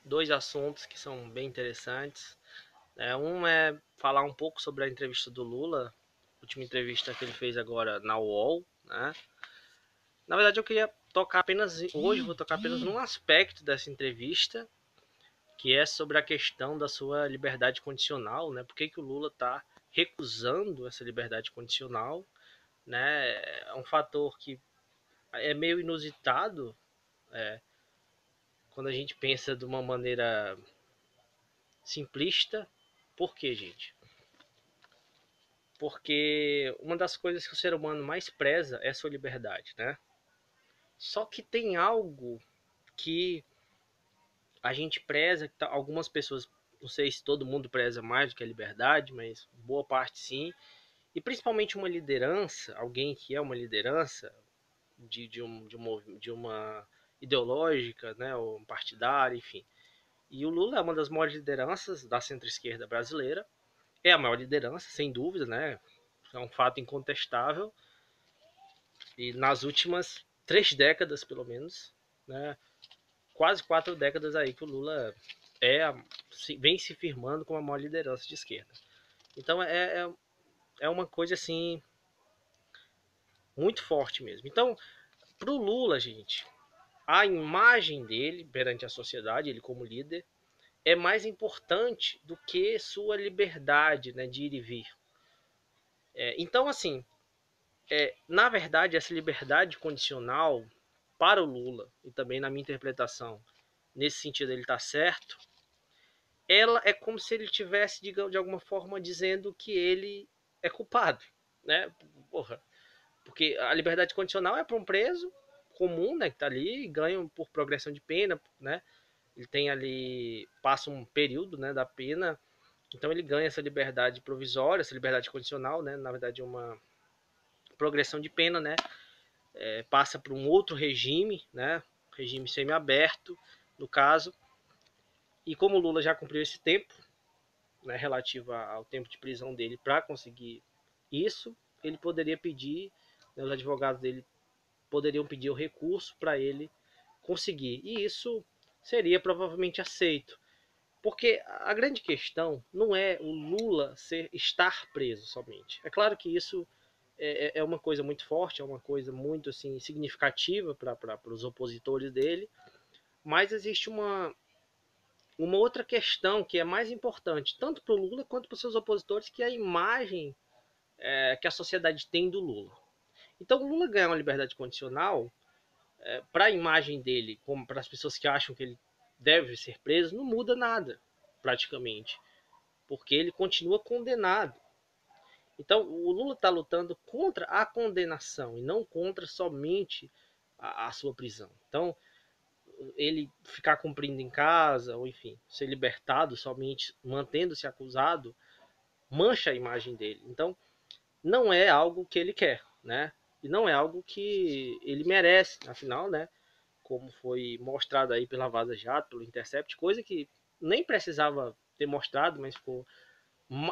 dois assuntos que são bem interessantes. Um é falar um pouco sobre a entrevista do Lula, a última entrevista que ele fez agora na UOL, né? Na verdade, eu queria tocar apenas hoje, vou tocar apenas num aspecto dessa entrevista, que é sobre a questão da sua liberdade condicional, né? Por que o Lula está recusando essa liberdade condicional, né? É um fator que é meio inusitado, quando a gente pensa de uma maneira simplista. Por quê, gente? Porque uma das coisas que o ser humano mais preza é a sua liberdade, né? Só que tem algo que a gente preza, que algumas pessoas, não sei se todo mundo preza mais do que a liberdade, mas boa parte sim. E principalmente uma liderança, alguém que é uma liderança de uma ideológica, né, ou partidária, enfim. E o Lula é uma das maiores lideranças da centro-esquerda brasileira. É a maior liderança, sem dúvida, né? É um fato incontestável. E nas últimas 3 décadas, pelo menos, né? Quase 4 décadas aí que o Lula é, vem se firmando como a maior liderança de esquerda. Então é uma coisa assim muito forte mesmo. Então, pro Lula, gente, a imagem dele perante a sociedade, ele como líder, é mais importante do que sua liberdade, né, de ir e vir. Então, assim, na verdade, essa liberdade condicional para o Lula, e também na minha interpretação, nesse sentido ele está certo, ela é como se ele tivesse, digamos, de alguma forma, dizendo que ele é culpado, né? Porra, porque a liberdade condicional é para um preso comum, né, que está ali, ganha por progressão de pena, né? Ele tem ali, passa um período, né, da pena, então ele ganha essa liberdade provisória, essa liberdade condicional, né? Na verdade, uma progressão de pena, né? Passa para um outro regime, né? Regime semiaberto, no caso. E como o Lula já cumpriu esse tempo, né, relativo ao tempo de prisão dele para conseguir isso, ele poderia pedir, né, os advogados dele poderiam pedir o recurso para ele conseguir. E isso seria provavelmente aceito. Porque a grande questão não é o Lula estar preso somente. É claro que isso é uma coisa muito forte, é uma coisa muito assim significativa para os opositores dele, mas existe uma outra questão que é mais importante, tanto para o Lula quanto para os seus opositores, que é a imagem que a sociedade tem do Lula. Então, o Lula ganhar uma liberdade condicional, para a imagem dele, como para as pessoas que acham que ele deve ser preso, não muda nada, praticamente, porque ele continua condenado. Então, o Lula está lutando contra a condenação e não contra somente a sua prisão. Então, ele ficar cumprindo em casa, ou enfim, ser libertado somente mantendo-se acusado, mancha a imagem dele. Então, não é algo que ele quer, né? E não é algo que ele merece, afinal, né? Como foi mostrado aí pela Vaza Jato, pelo Intercept, coisa que nem precisava ter mostrado, mas ficou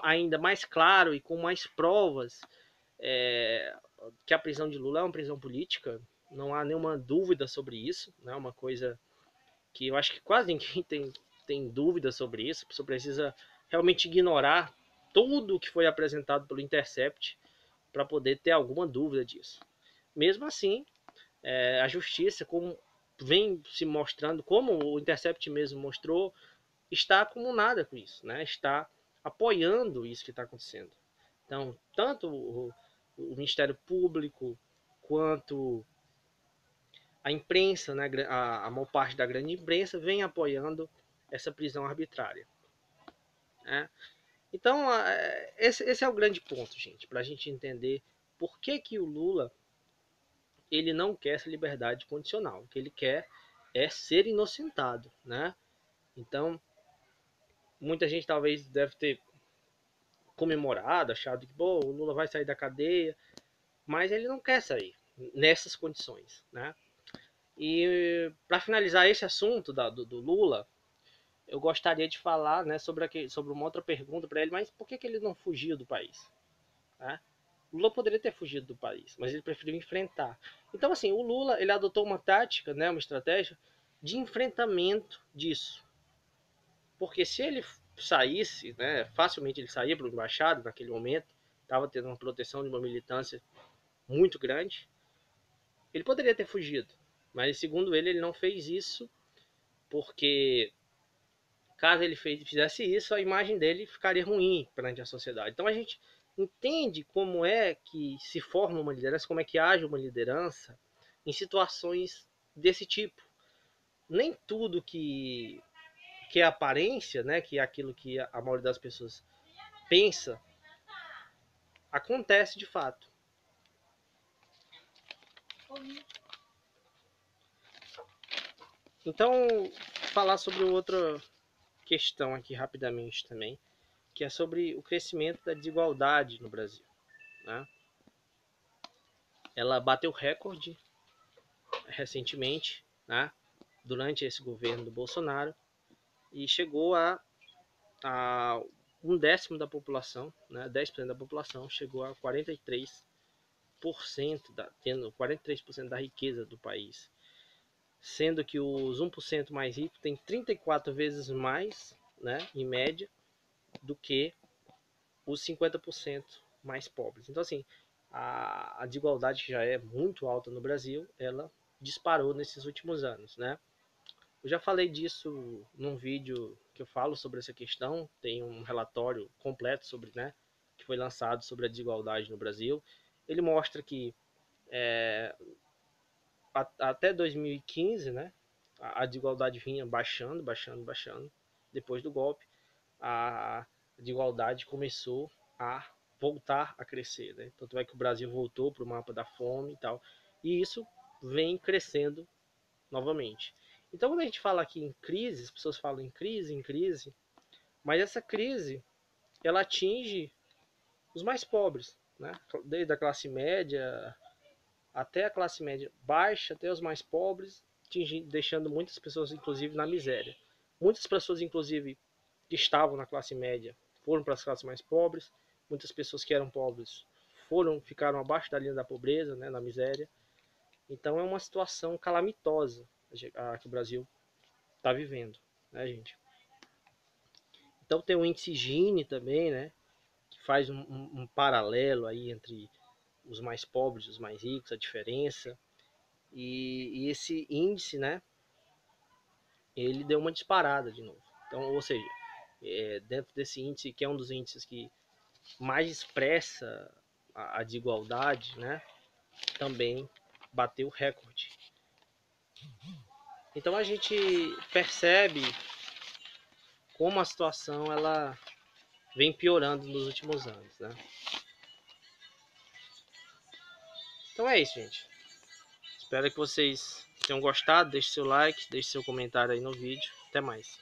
ainda mais claro e com mais provas, é, que a prisão de Lula é uma prisão política. Não há nenhuma dúvida sobre isso, né? Uma coisa que eu acho que quase ninguém tem dúvida sobre isso. A pessoa precisa realmente ignorar tudo o que foi apresentado pelo Intercept para poder ter alguma dúvida disso. Mesmo assim, a justiça, como vem se mostrando, como o Intercept mesmo mostrou, está acumulada com isso, né? Está apoiando isso que está acontecendo. Então, tanto o Ministério Público quanto a imprensa, né, a maior parte da grande imprensa, vem apoiando essa prisão arbitrária, né? Então, esse é o grande ponto, gente, para a gente entender por que o Lula ele não quer essa liberdade condicional. O que ele quer é ser inocentado, né? Então, muita gente talvez deve ter comemorado, achado que pô, o Lula vai sair da cadeia, mas ele não quer sair nessas condições, né? E para finalizar esse assunto do Lula, eu gostaria de falar, né, sobre uma outra pergunta para ele, mas por que ele não fugiu do país? Né? O Lula poderia ter fugido do país, mas ele preferiu enfrentar. Então, assim, o Lula ele adotou uma tática, né, uma estratégia de enfrentamento disso. Porque se ele saísse, né, facilmente ele saía para o embaixado naquele momento, estava tendo uma proteção de uma militância muito grande, ele poderia ter fugido. Mas segundo ele não fez isso, porque caso ele fizesse isso, a imagem dele ficaria ruim perante a sociedade. Então a gente entende como é que se forma uma liderança, como é que age uma liderança em situações desse tipo. Nem tudo que é aparência, né, que é aquilo que a maioria das pessoas pensa, acontece de fato. Então, falar sobre outra questão aqui rapidamente também, que é sobre o crescimento da desigualdade no Brasil, né? Ela bateu recorde recentemente, né, durante esse governo do Bolsonaro, e chegou a um décimo da população, né, 10% da população, chegou a 43%, tendo 43% da riqueza do país. Sendo que os 1% mais ricos têm 34 vezes mais, né, em média, do que os 50% mais pobres. Então, assim, a desigualdade que já é muito alta no Brasil, ela disparou nesses últimos anos, né? Eu já falei disso num vídeo que eu falo sobre essa questão, tem um relatório completo sobre, né, que foi lançado sobre a desigualdade no Brasil. Ele mostra que até 2015, né, a desigualdade vinha baixando, baixando, baixando. Depois do golpe, a desigualdade começou a voltar a crescer, né? Tanto é que o Brasil voltou para o mapa da fome e tal. E isso vem crescendo novamente. Então, quando a gente fala aqui em crise, as pessoas falam em crise, mas essa crise ela atinge os mais pobres, né? Desde a classe média até a classe média baixa, até os mais pobres, deixando muitas pessoas, inclusive, na miséria. Muitas pessoas, inclusive, que estavam na classe média foram para as classes mais pobres. Muitas pessoas que eram pobres ficaram abaixo da linha da pobreza, né, na miséria. Então é uma situação calamitosa a que o Brasil está vivendo, né, gente? Então tem o índice Gini também, né, que faz um paralelo aí entre os mais pobres e os mais ricos, a diferença. E esse índice, né, ele deu uma disparada de novo. Então, ou seja, dentro desse índice, que é um dos índices que mais expressa a desigualdade, né, também bateu recorde. Então a gente percebe como a situação ela vem piorando nos últimos anos, né? Então é isso, gente. Espero que vocês tenham gostado. Deixe seu like, deixe seu comentário aí no vídeo. Até mais.